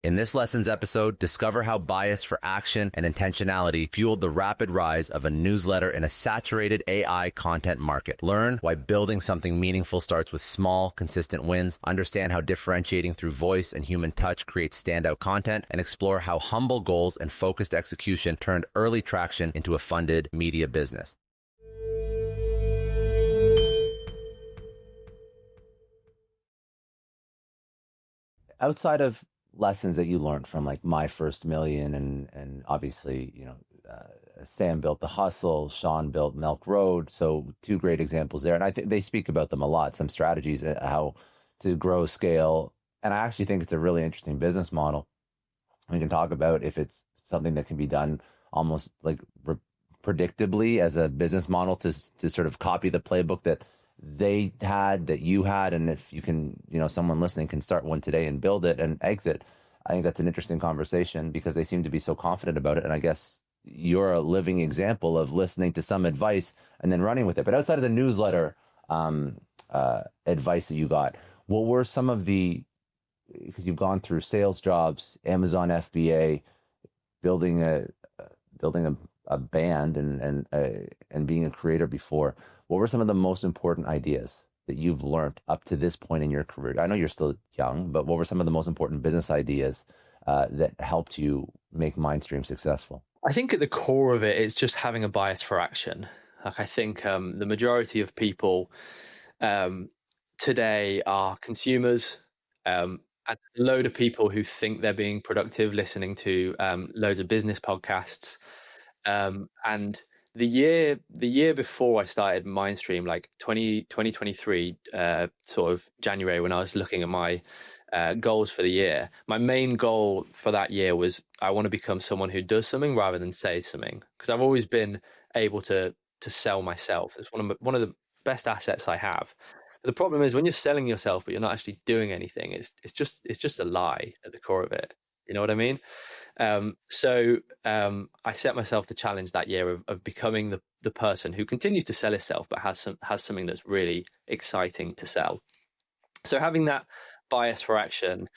In this lessons episode, discover how bias for action and intentionality fueled the rapid rise of a newsletter in a saturated AI content market. Learn why building something meaningful starts with small, consistent wins, understand how differentiating through voice and human touch creates standout content, and explore how humble goals and focused execution turned early traction into a funded media business. Outside of lessons that you learned from like My First Million and obviously, Sam built The Hustle, Sean built Milk Road. So two great examples there. And I think they speak about them a lot, some strategies, how to grow scale. And I actually think it's a really interesting business model. We can talk about if it's something that can be done almost like predictably as a business model to sort of copy the playbook that they had, that you had, and if you can, someone listening can start one today and build it and exit. I think that's an interesting conversation because they seem to be so confident about it. And I guess you're a living example of listening to some advice and then running with it. But outside of the newsletter advice that you got, what were some of because you've gone through sales jobs, Amazon FBA, building a band and being a creator before, what were some of the most important ideas that you've learned up to this point in your career? I know you're still young, but what were some of the most important business ideas that helped you make Mindstream successful? I think at the core of it, it's just having a bias for action. Like I think the majority of people today are consumers, and a load of people who think they're being productive listening to loads of business podcasts. And the year before I started Mindstream, like 2023, sort of January, when I was looking at my goals for the year, my main goal for that year was I want to become someone who does something rather than says something, because I've always been able to sell myself. It's one of the best assets I have. But the problem is when you're selling yourself but you're not actually doing anything, it's just a lie at the core of it. You know what I mean? So I set myself the challenge that year of becoming the person who continues to sell itself but has something that's really exciting to sell. So having that bias for action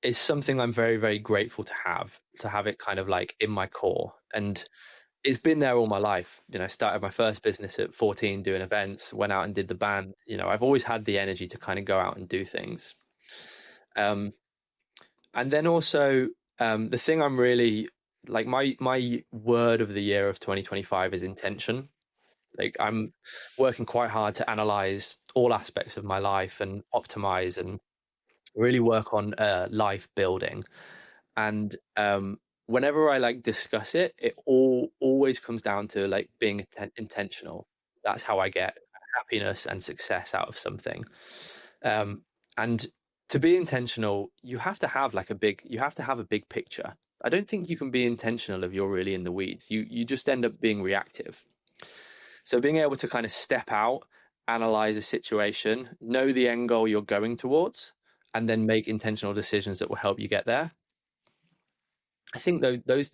is something I'm very, very grateful to have it kind of like in my core. And it's been there all my life. I started my first business at 14 doing events, went out and did the band. I've always had the energy to kind of go out and do things. And then also the thing I'm really like, my word of the year of 2025 is intention. Like I'm working quite hard to analyze all aspects of my life and optimize and really work on life building. And whenever I like discuss it, it always comes down to like being intentional. That's how I get happiness and success out of something. And to be intentional, you have to have a big picture. I don't think you can be intentional if you're really in the weeds. You just end up being reactive. So being able to kind of step out, analyze a situation, know the end goal you're going towards, and then make intentional decisions that will help you get there. I think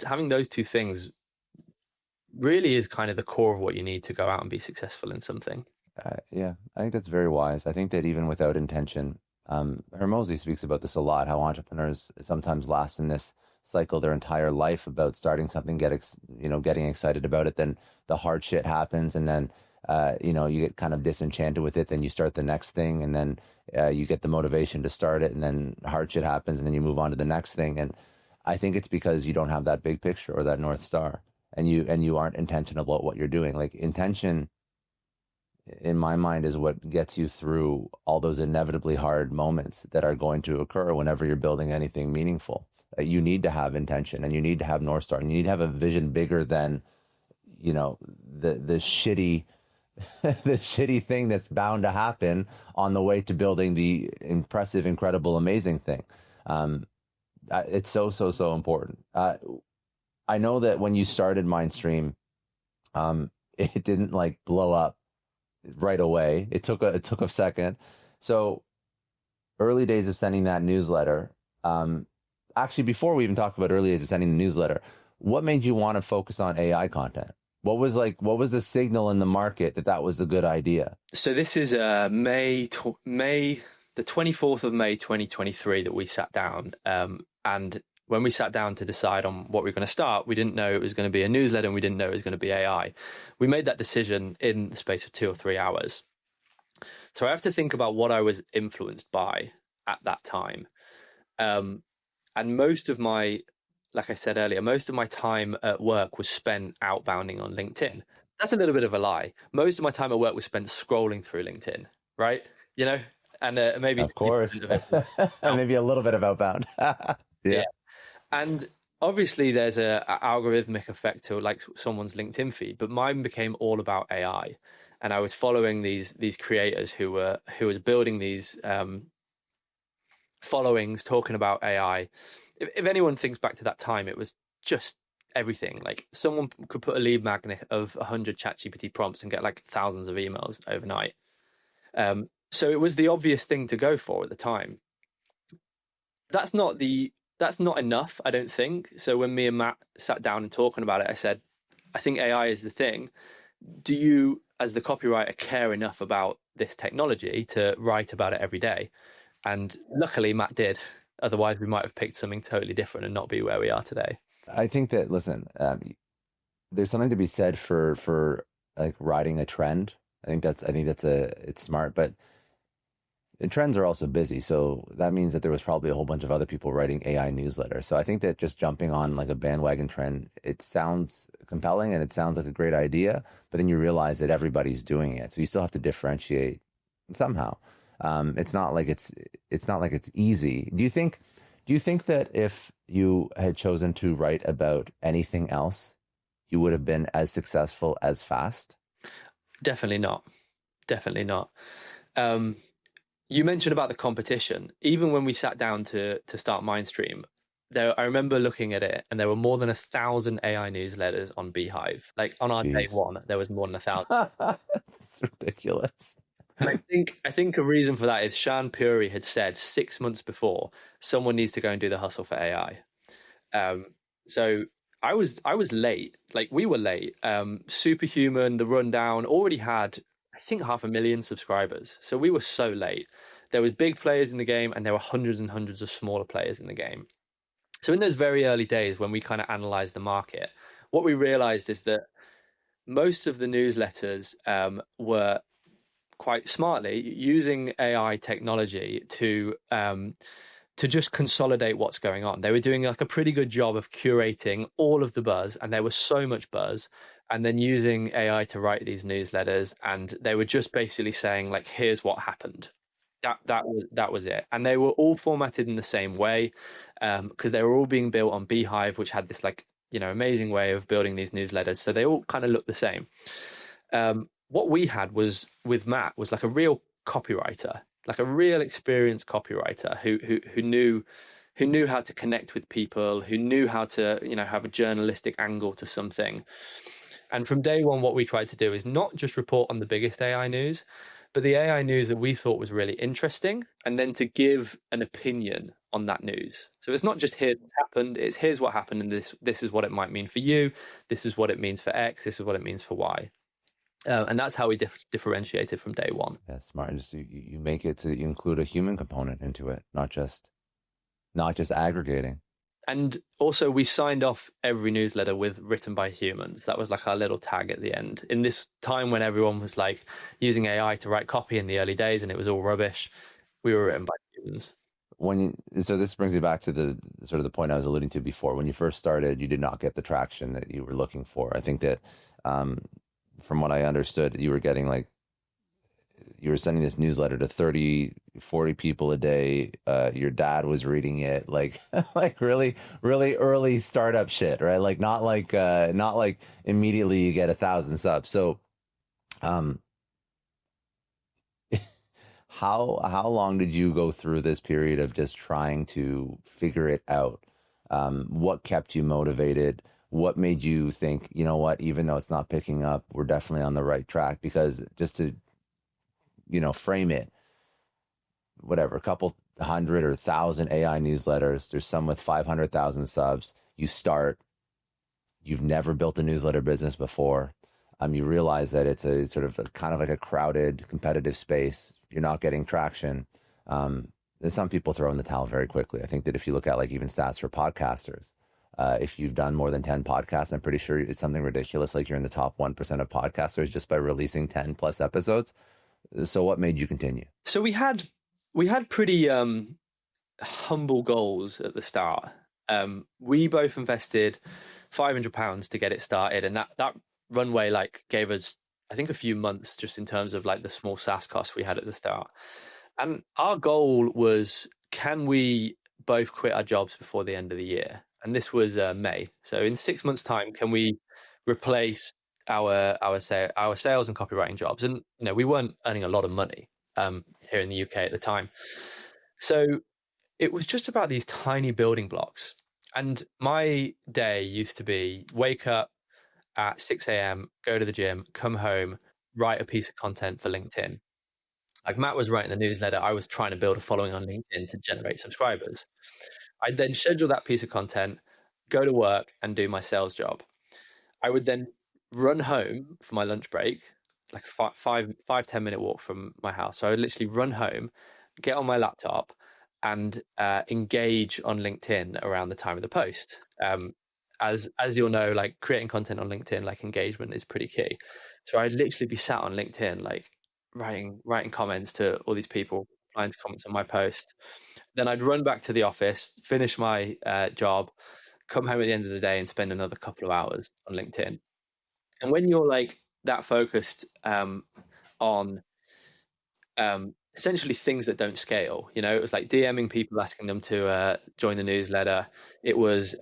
having those two things really is kind of the core of what you need to go out and be successful in something. Yeah, I think that's very wise. I think that even without intention, Hermosi speaks about this a lot, how entrepreneurs sometimes last in this cycle their entire life about starting something, getting excited about it, then the hard shit happens, and then you get kind of disenchanted with it, then you start the next thing, and then you get the motivation to start it, and then hard shit happens, and then you move on to the next thing. And I think it's because you don't have that big picture or that North Star, and you aren't intentional about what you're doing. Like intention, in my mind, is what gets you through all those inevitably hard moments that are going to occur whenever you're building anything meaningful. You need to have intention, and you need to have North Star, and you need to have a vision bigger than, the shitty, the shitty thing that's bound to happen on the way to building the impressive, incredible, amazing thing. It's so important. I know that when you started Mindstream, it didn't like blow up right away. It took a second. So early days of sending that newsletter, actually, before we even talk about early days of sending the newsletter, what made you want to focus on AI content? What was the signal in the market that was a good idea? So this is May the 24th of May 2023 that we sat down. And when we sat down to decide on what we were going to start, we didn't know it was going to be a newsletter and we didn't know it was going to be AI. We made that decision in the space of 2 or 3 hours. So I have to think about what I was influenced by at that time. And most of my, like I said earlier, most of my time at work was spent outbounding on LinkedIn. That's a little bit of a lie. Most of my time at work was spent scrolling through LinkedIn, right? You know, and maybe Of course. 20% of it was Maybe a little bit of outbound. yeah. And obviously there's a algorithmic effect to like someone's LinkedIn feed, but mine became all about AI. And I was following these creators who was building these followings talking about AI. If anyone thinks back to that time, it was just everything. Like someone could put a lead magnet of 100 ChatGPT prompts and get like thousands of emails overnight. So it was the obvious thing to go for at the time. That's not enough, I don't think. So when me and Matt sat down and talking about it, I said, I think AI is the thing. Do you, as the copywriter, care enough about this technology to write about it every day? And luckily Matt did. Otherwise we might have picked something totally different and not be where we are today. I think that, listen, there's something to be said for like riding a trend. It's smart, but the trends are also busy. So that means that there was probably a whole bunch of other people writing AI newsletters. So I think that just jumping on like a bandwagon trend, it sounds compelling and it sounds like a great idea, but then you realize that everybody's doing it. So you still have to differentiate somehow. It's not like it's easy. Do you think that if you had chosen to write about anything else, you would have been as successful as fast? Definitely not. Definitely not. You mentioned about the competition. Even when we sat down to start Mindstream, I remember looking at it, and there were more than 1,000 AI newsletters on Beehive. Like on our day one, there was more than 1,000. It's ridiculous. And I think a reason for that is Shan Puri had said 6 months before, someone needs to go and do the hustle for AI. So I was late. Like we were late. Superhuman, The Rundown already had, I think, 500,000 subscribers. So we were so late. There was big players in the game and there were hundreds and hundreds of smaller players in the game. So in those very early days when we kind of analyzed the market, what we realized is that most of the newsletters were quite smartly using AI technology to just consolidate what's going on. They were doing like a pretty good job of curating all of the buzz, and there was so much buzz, and then using AI to write these newsletters, and they were just basically saying like, here's what happened. That was it. And they were all formatted in the same way, because they were all being built on Beehive, which had this like, amazing way of building these newsletters. So they all kind of look the same. What we had was with Matt was like a real copywriter, like a real experienced copywriter who knew how to connect with people, who knew how to, have a journalistic angle to something. And from day one, what we tried to do is not just report on the biggest AI news, but the AI news that we thought was really interesting, and then to give an opinion on that news. So it's not just here's what happened, it's here's what happened, and this is what it might mean for you, this is what it means for X, this is what it means for Y. And that's how we differentiated from day one. Yeah, smart. Just you make it so that you include a human component into it, not just aggregating. And also, we signed off every newsletter with written by humans. That was like our little tag at the end. In this time when everyone was like using AI to write copy in the early days and it was all rubbish, we were written by humans. So this brings me back to the sort of the point I was alluding to before. When you first started, you did not get the traction that you were looking for. I think that from what I understood, you were sending this newsletter to 30, 40 people a day. Your dad was reading it, like really, really early startup shit, right? Like not like immediately you get 1,000 subs. So, how long did you go through this period of just trying to figure it out? What kept you motivated? What made you think, you know what, even though it's not picking up, we're definitely on the right track? Because just to, frame it, whatever, a couple hundred or 1,000 AI newsletters, there's some with 500,000 subs. You've never built a newsletter business before. You realize that it's a sort of kind of like a crowded, competitive space. You're not getting traction. Some people throw in the towel very quickly. I think that if you look at like even stats for podcasters, if you've done more than 10 podcasts, I'm pretty sure it's something ridiculous. Like you're in the top 1% of podcasters just by releasing 10 plus episodes. So what made you continue? So we had pretty humble goals at the start. We both invested £500 to get it started, and that runway like gave us, I think, a few months just in terms of like the small SaaS costs we had at the start. And our goal was, can we both quit our jobs before the end of the year? And this was May. So in 6 months' time, can we replace our sales and copywriting jobs? And we weren't earning a lot of money here in the UK at the time. So it was just about these tiny building blocks. And my day used to be wake up at 6 a.m., go to the gym, come home, write a piece of content for LinkedIn. Like Matt was writing the newsletter, I was trying to build a following on LinkedIn to generate subscribers. I'd then schedule that piece of content, go to work and do my sales job. I would then run home for my lunch break, like a 5-10 minute walk from my house. So I would literally run home, get on my laptop and engage on LinkedIn around the time of the post. As you'll know, like creating content on LinkedIn, like engagement is pretty key. So I'd literally be sat on LinkedIn, like writing comments to all these people, replying to comments on my post. Then I'd run back to the office, finish my job, come home at the end of the day and spend another couple of hours on LinkedIn. And when you're like that focused on essentially things that don't scale, it was like DMing people, asking them to join the newsletter. It was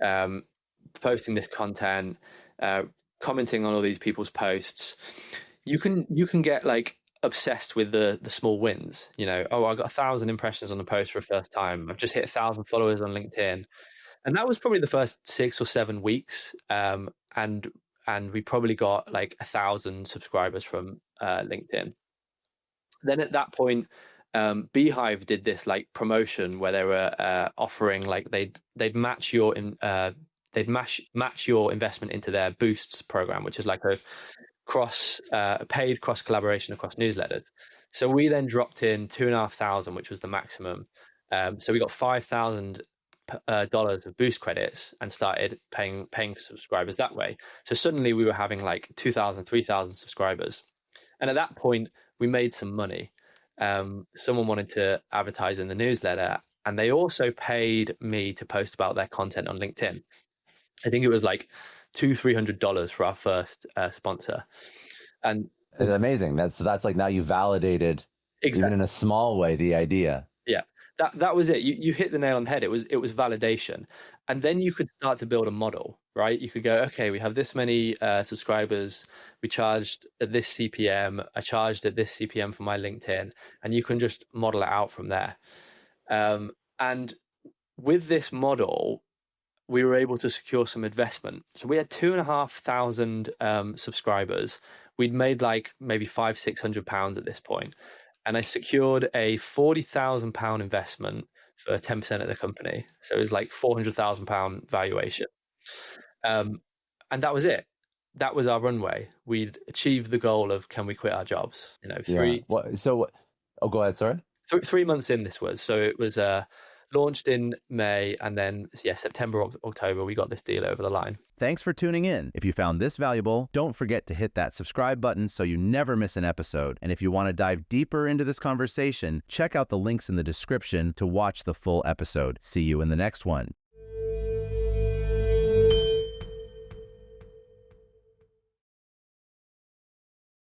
posting this content, commenting on all these people's posts. You can get like obsessed with the small wins. Oh, I got 1,000 impressions on the post for the first time. I've just hit 1,000 followers on LinkedIn, and that was probably the first 6 or 7 weeks. And we probably got like 1,000 subscribers from LinkedIn. Then at that point, Beehive did this like promotion where they were offering like they'd match your match your investment into their Boosts program, which is like a paid cross collaboration across newsletters. So we then dropped in 2,500, which was the maximum. So we got $5,000 of Boost credits and started paying for subscribers that way. So suddenly we were having like 2,000, 3,000 subscribers, and at that point we made some money. Someone wanted to advertise in the newsletter, and they also paid me to post about their content on LinkedIn. I think it was like $200-300 for our first sponsor. And it's amazing. That's like now you validated, exactly, even in a small way, the idea. Yeah, that was it. You hit the nail on the head. It was validation. And then you could start to build a model, right? You could go, okay, we have this many subscribers. We charged at this CPM. I charged at this CPM for my LinkedIn. And you can just model it out from there. And with this model, we were able to secure some investment. So we had 2,500 subscribers. We'd made like maybe £500-600 at this point. And I secured a £40,000 investment for 10% of the company. So it was like £400,000 valuation. And that was it. That was our runway. We'd achieved the goal of, can we quit our jobs? Yeah. Oh, go ahead. Sorry. 3 months in this was. So it was launched in May, and then September, October, we got this deal over the line. Thanks for tuning in. If you found this valuable, don't forget to hit that subscribe button so you never miss an episode. And if you want to dive deeper into this conversation, check out the links in the description to watch the full episode. See you in the next one.